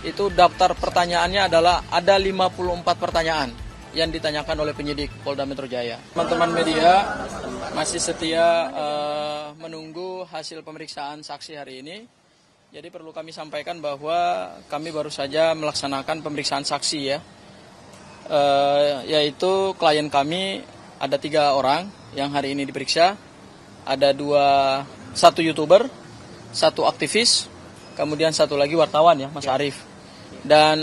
itu daftar pertanyaannya adalah ada 54 pertanyaan yang ditanyakan oleh penyidik Polda Metro Jaya. Teman-teman media masih setia menunggu hasil pemeriksaan saksi hari ini. Jadi perlu kami sampaikan bahwa kami baru saja melaksanakan pemeriksaan saksi ya. Yaitu klien kami ada 3 orang yang hari ini diperiksa. Ada satu YouTuber, 1 aktivis, kemudian 1 lagi wartawan ya, Mas Arief. Dan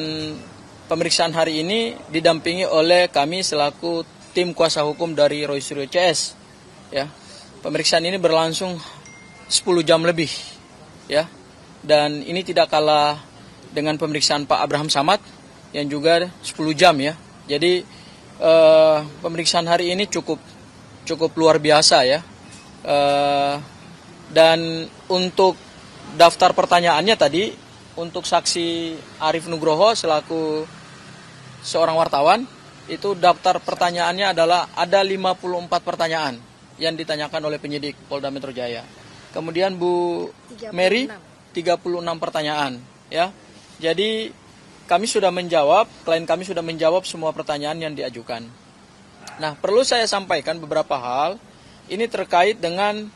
pemeriksaan hari ini didampingi oleh kami selaku tim kuasa hukum dari Roy Suryo CS. Ya, pemeriksaan ini berlangsung 10 jam lebih, ya. Dan ini tidak kalah dengan pemeriksaan Pak Abraham Samad yang juga 10 jam ya. Jadi pemeriksaan hari ini cukup luar biasa ya. Dan untuk daftar pertanyaannya tadi, untuk saksi Arief Nugroho selaku seorang wartawan, itu daftar pertanyaannya adalah ada 54 pertanyaan yang ditanyakan oleh penyidik Polda Metro Jaya. Kemudian Bu 36. Mary, 36 pertanyaan. Ya. Jadi kami sudah menjawab, klien kami sudah menjawab semua pertanyaan yang diajukan. Nah, perlu saya sampaikan beberapa hal, ini terkait dengan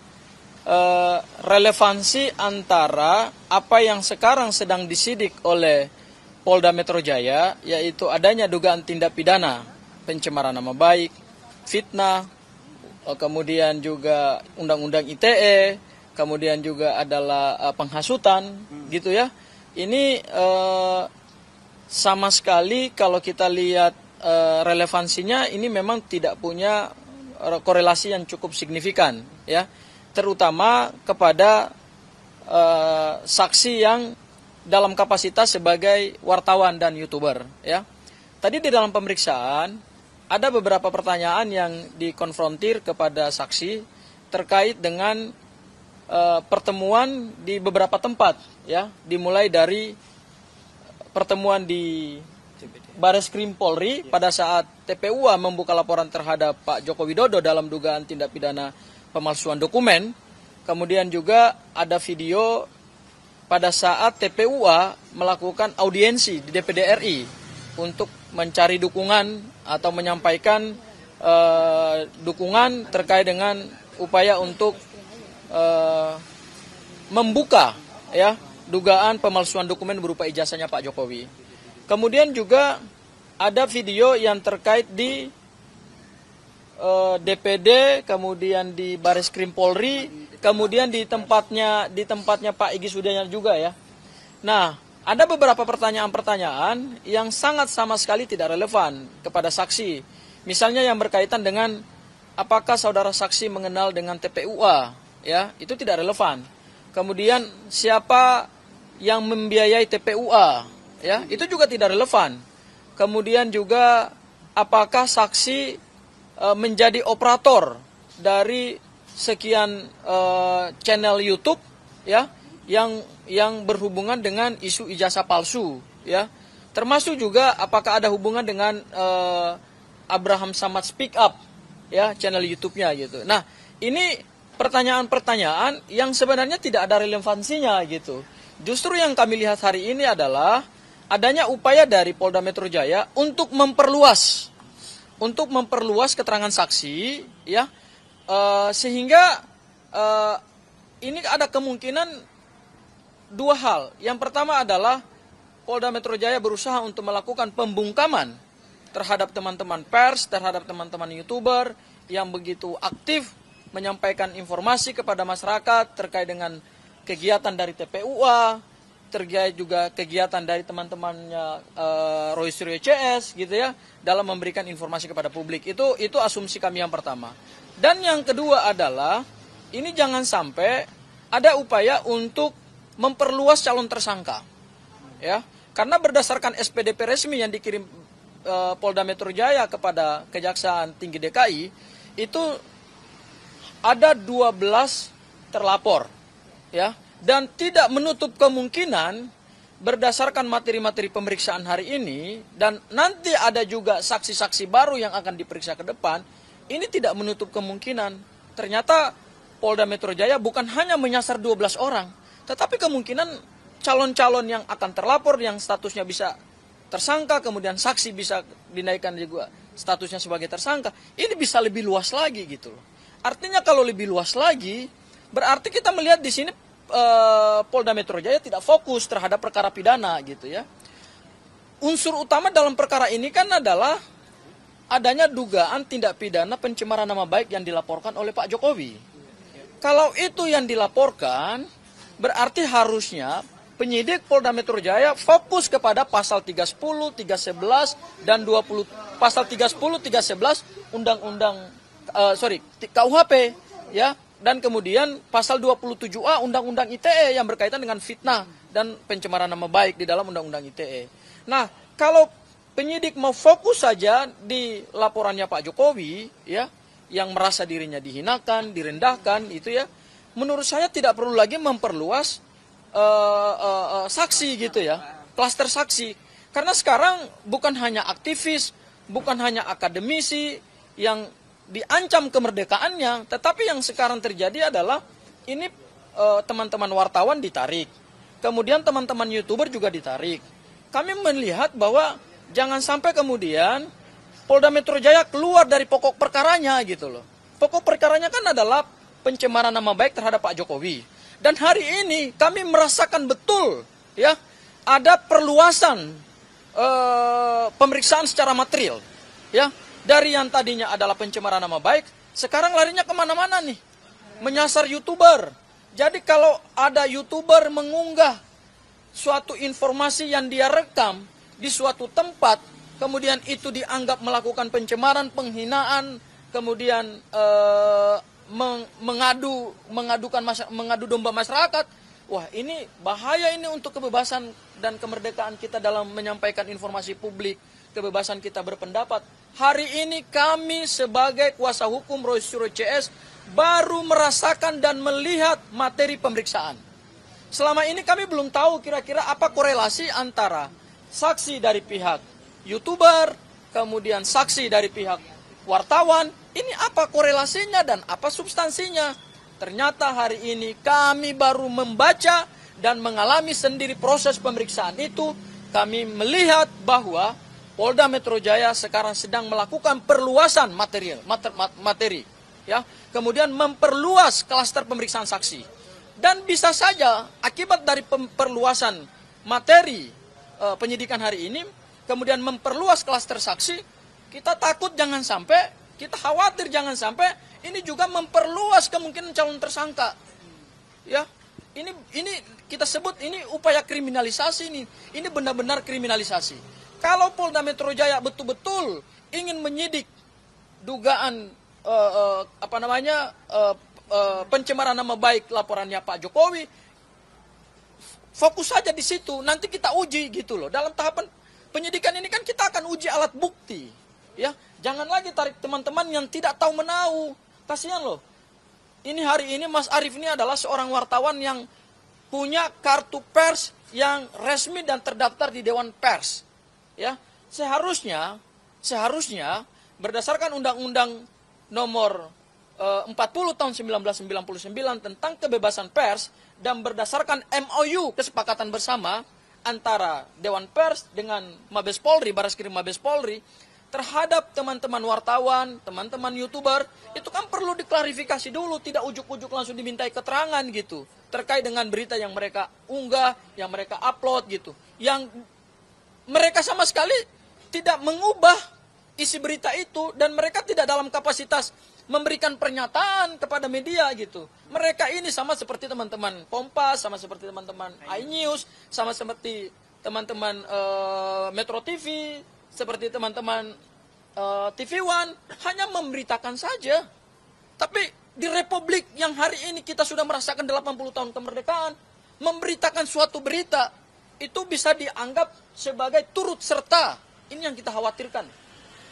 relevansi antara apa yang sekarang sedang disidik oleh Polda Metro Jaya, yaitu adanya dugaan tindak pidana pencemaran nama baik, fitnah, kemudian juga undang-undang ITE, kemudian juga adalah penghasutan, gitu ya. Ini sama sekali kalau kita lihat relevansinya, ini memang tidak punya korelasi yang cukup signifikan, ya. Terutama kepada saksi yang dalam kapasitas sebagai wartawan dan YouTuber ya. Tadi di dalam pemeriksaan ada beberapa pertanyaan yang dikonfrontir kepada saksi terkait dengan pertemuan di beberapa tempat ya, dimulai dari pertemuan di Bareskrim Polri pada saat TPUA membuka laporan terhadap Pak Joko Widodo dalam dugaan tindak pidana pemalsuan dokumen. Kemudian juga ada video pada saat TPUA melakukan audiensi di DPD RI untuk mencari dukungan atau menyampaikan dukungan terkait dengan upaya untuk membuka ya dugaan pemalsuan dokumen berupa ijazahnya Pak Jokowi. Kemudian juga ada video yang terkait di DPD, kemudian di Bareskrim Polri, kemudian di tempatnya Pak Egy Sujana juga ya. Nah, ada beberapa pertanyaan-pertanyaan yang sangat sama sekali tidak relevan kepada saksi. Misalnya yang berkaitan dengan apakah saudara saksi mengenal dengan TPUA, ya, itu tidak relevan. Kemudian siapa yang membiayai TPUA, ya, itu juga tidak relevan. Kemudian juga apakah saksi menjadi operator dari sekian channel YouTube ya yang berhubungan dengan isu ijazah palsu ya, termasuk juga apakah ada hubungan dengan Abraham Samad Speak Up ya, channel YouTube-nya gitu. Nah, ini pertanyaan-pertanyaan yang sebenarnya tidak ada relevansinya gitu. Justru yang kami lihat hari ini adalah adanya upaya dari Polda Metro Jaya untuk memperluas keterangan saksi ya, sehingga ini ada kemungkinan 2 hal. Yang pertama adalah Polda Metro Jaya berusaha untuk melakukan pembungkaman terhadap teman-teman pers, terhadap teman-teman YouTuber yang begitu aktif menyampaikan informasi kepada masyarakat terkait dengan kegiatan dari TPUA, terkait juga kegiatan dari teman-temannya Roy Suryo CS gitu ya, dalam memberikan informasi kepada publik. Itu asumsi kami yang pertama. Dan yang kedua adalah ini jangan sampai ada upaya untuk memperluas calon tersangka. Ya, karena berdasarkan SPDP resmi yang dikirim Polda Metro Jaya kepada Kejaksaan Tinggi DKI, itu ada 12 terlapor ya. Dan tidak menutup kemungkinan berdasarkan materi-materi pemeriksaan hari ini, dan nanti ada juga saksi-saksi baru yang akan diperiksa ke depan, ini tidak menutup kemungkinan ternyata Polda Metro Jaya bukan hanya menyasar 12 orang, tetapi kemungkinan calon-calon yang akan terlapor yang statusnya bisa tersangka, kemudian saksi bisa dinaikkan juga statusnya sebagai tersangka, ini bisa lebih luas lagi gitu loh. Artinya kalau lebih luas lagi, berarti kita melihat di sini Polda Metro Jaya tidak fokus terhadap perkara pidana gitu ya. Unsur utama dalam perkara ini kan adalah adanya dugaan tindak pidana pencemaran nama baik yang dilaporkan oleh Pak Jokowi. Kalau itu yang dilaporkan, berarti harusnya penyidik Polda Metro Jaya fokus kepada pasal 310, 311, dan 20, pasal 310, 311 KUHP ya, dan kemudian pasal 27A Undang-Undang ITE yang berkaitan dengan fitnah dan pencemaran nama baik di dalam Undang-Undang ITE. Nah, kalau penyidik mau fokus saja di laporannya Pak Jokowi ya, yang merasa dirinya dihinakan, direndahkan itu ya, menurut saya tidak perlu lagi memperluas saksi gitu ya, klaster saksi. Karena sekarang bukan hanya aktivis, bukan hanya akademisi yang diancam kemerdekaannya, tetapi yang sekarang terjadi adalah ini teman-teman wartawan ditarik, kemudian teman-teman YouTuber juga ditarik. Kami melihat bahwa jangan sampai kemudian Polda Metro Jaya keluar dari pokok perkaranya gitu loh. Pokok perkaranya kan adalah pencemaran nama baik terhadap Pak Jokowi. Dan hari ini kami merasakan betul ya, ada perluasan pemeriksaan secara material ya, dari yang tadinya adalah pencemaran nama baik sekarang larinya kemana-mana nih, menyasar YouTuber. Jadi kalau ada YouTuber mengunggah suatu informasi yang dia rekam di suatu tempat, kemudian itu dianggap melakukan pencemaran, penghinaan, kemudian mengadu domba masyarakat. Wah, ini bahaya ini untuk kebebasan dan kemerdekaan kita dalam menyampaikan informasi publik, kebebasan kita berpendapat. Hari ini kami sebagai kuasa hukum Roy Suryo CS baru merasakan dan melihat materi pemeriksaan. Selama ini kami belum tahu kira-kira apa korelasi antara saksi dari pihak YouTuber, kemudian saksi dari pihak wartawan, ini apa korelasinya dan apa substansinya. Ternyata hari ini kami baru membaca dan mengalami sendiri proses pemeriksaan itu. Kami melihat bahwa Polda Metro Jaya sekarang sedang melakukan perluasan materi ya, kemudian memperluas klaster pemeriksaan saksi. Dan bisa saja akibat dari perluasan materi penyidikan hari ini, kemudian memperluas klaster saksi, kita takut jangan sampai, kita khawatir jangan sampai ini juga memperluas kemungkinan calon tersangka. Ya, ini kita sebut ini upaya kriminalisasi ini. Ini benar-benar kriminalisasi. Kalau Polda Metro Jaya betul-betul ingin menyidik dugaan pencemaran nama baik laporannya Pak Jokowi, fokus saja di situ. Nanti kita uji gitu loh. Dalam tahapan penyidikan ini kan kita akan uji alat bukti. Ya, jangan lagi tarik teman-teman yang tidak tahu menahu. Kasihan loh. Ini hari ini Mas Arief ini adalah seorang wartawan yang punya kartu pers yang resmi dan terdaftar di Dewan Pers. Ya, seharusnya berdasarkan Undang-Undang Nomor 40 tahun 1999 tentang kebebasan pers dan berdasarkan MOU kesepakatan bersama antara Dewan Pers dengan Mabes Polri, Bareskrim Mabes Polri, terhadap teman-teman wartawan, teman-teman YouTuber, itu kan perlu diklarifikasi dulu, tidak ujuk-ujuk langsung dimintai keterangan gitu, terkait dengan berita yang mereka unggah, yang mereka upload gitu, yang mereka sama sekali tidak mengubah isi berita itu, dan mereka tidak dalam kapasitas memberikan pernyataan kepada media gitu. Mereka ini sama seperti teman-teman Kompas, sama seperti teman-teman iNews, sama seperti teman-teman Metro TV, seperti teman-teman TV One, hanya memberitakan saja. Tapi di republik yang hari ini kita sudah merasakan 80 tahun kemerdekaan, memberitakan suatu berita, itu bisa dianggap sebagai turut serta. Ini yang kita khawatirkan.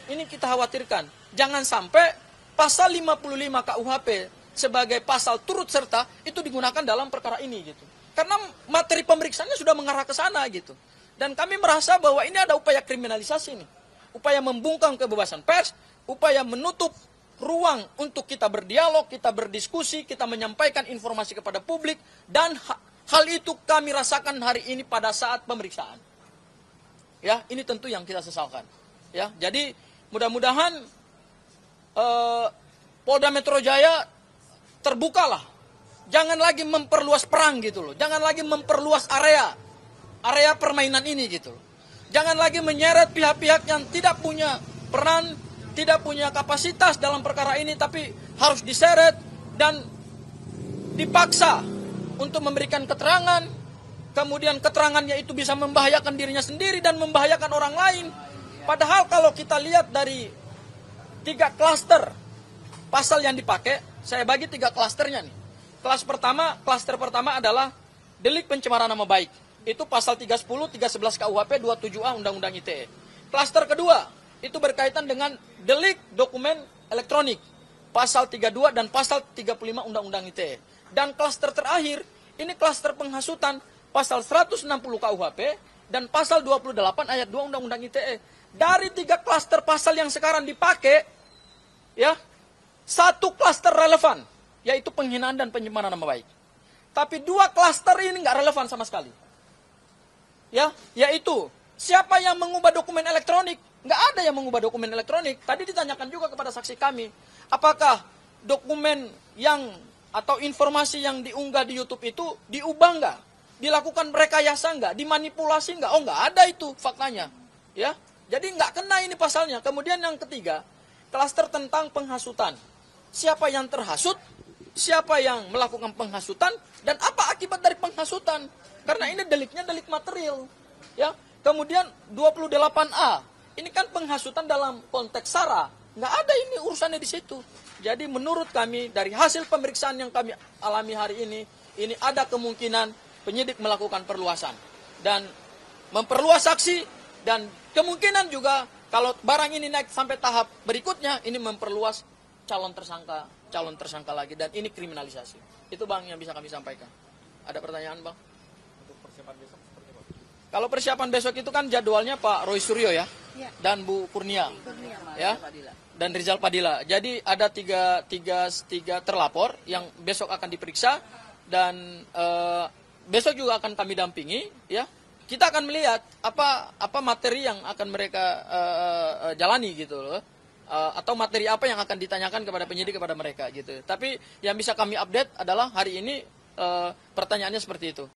Ini kita khawatirkan. Jangan sampai pasal 55 KUHP sebagai pasal turut serta itu digunakan dalam perkara ini gitu. Karena materi pemeriksaannya sudah mengarah ke sana gitu. Dan kami merasa bahwa ini ada upaya kriminalisasi nih. Upaya membungkam kebebasan pers, upaya menutup ruang untuk kita berdialog, kita berdiskusi, kita menyampaikan informasi kepada publik, dan Hal itu kami rasakan hari ini pada saat pemeriksaan. Ya, ini tentu yang kita sesalkan. Ya, jadi mudah-mudahan Polda Metro Jaya terbukalah. Jangan lagi memperluas perang gitu loh. Jangan lagi memperluas area permainan ini gitu loh. Jangan lagi menyeret pihak-pihak yang tidak punya peran, tidak punya kapasitas dalam perkara ini, tapi harus diseret dan dipaksa untuk memberikan keterangan, kemudian keterangannya itu bisa membahayakan dirinya sendiri dan membahayakan orang lain. Padahal kalau kita lihat dari 3 klaster pasal yang dipakai, saya bagi 3 klasternya nih. Klaster pertama adalah delik pencemaran nama baik. Itu pasal 310, 311 KUHP, 27A Undang-Undang ITE. Klaster kedua, itu berkaitan dengan delik dokumen elektronik. Pasal 32 dan pasal 35 Undang-Undang ITE. Dan klaster terakhir, ini klaster penghasutan, pasal 160 KUHP dan pasal 28 ayat 2 Undang-Undang ITE. Dari 3 klaster pasal yang sekarang dipakai, ya, 1 klaster relevan, yaitu penghinaan dan pencemaran nama baik. Tapi 2 klaster ini nggak relevan sama sekali. Ya, yaitu siapa yang mengubah dokumen elektronik? Nggak ada yang mengubah dokumen elektronik. Tadi ditanyakan juga kepada saksi kami, apakah dokumen yang atau informasi yang diunggah di YouTube itu diubah nggak? Dilakukan rekayasa nggak? Dimanipulasi nggak? Oh, nggak ada itu faktanya. Ya, jadi nggak kena ini pasalnya. Kemudian yang ketiga, klaster tentang penghasutan. Siapa yang terhasut? Siapa yang melakukan penghasutan? Dan apa akibat dari penghasutan? Karena ini deliknya delik material. Ya, kemudian 28A. Ini kan penghasutan dalam konteks SARA. Nggak ada ini urusannya di situ. Jadi menurut kami dari hasil pemeriksaan yang kami alami hari ini ada kemungkinan penyidik melakukan perluasan dan memperluas saksi, dan kemungkinan juga kalau barang ini naik sampai tahap berikutnya ini memperluas calon tersangka lagi, dan ini kriminalisasi. Itu Bang yang bisa kami sampaikan. Ada pertanyaan Bang? Untuk persiapan besok seperti apa? Kalau persiapan besok itu kan jadwalnya Pak Roy Suryo ya, dan Bu Purnia, ya, dan Rizal Padilla. Jadi ada tiga terlapor yang besok akan diperiksa, dan besok juga akan kami dampingi. Ya, kita akan melihat apa materi yang akan mereka jalani gitu loh, atau materi apa yang akan ditanyakan kepada penyidik kepada mereka gitu. Tapi yang bisa kami update adalah hari ini pertanyaannya seperti itu.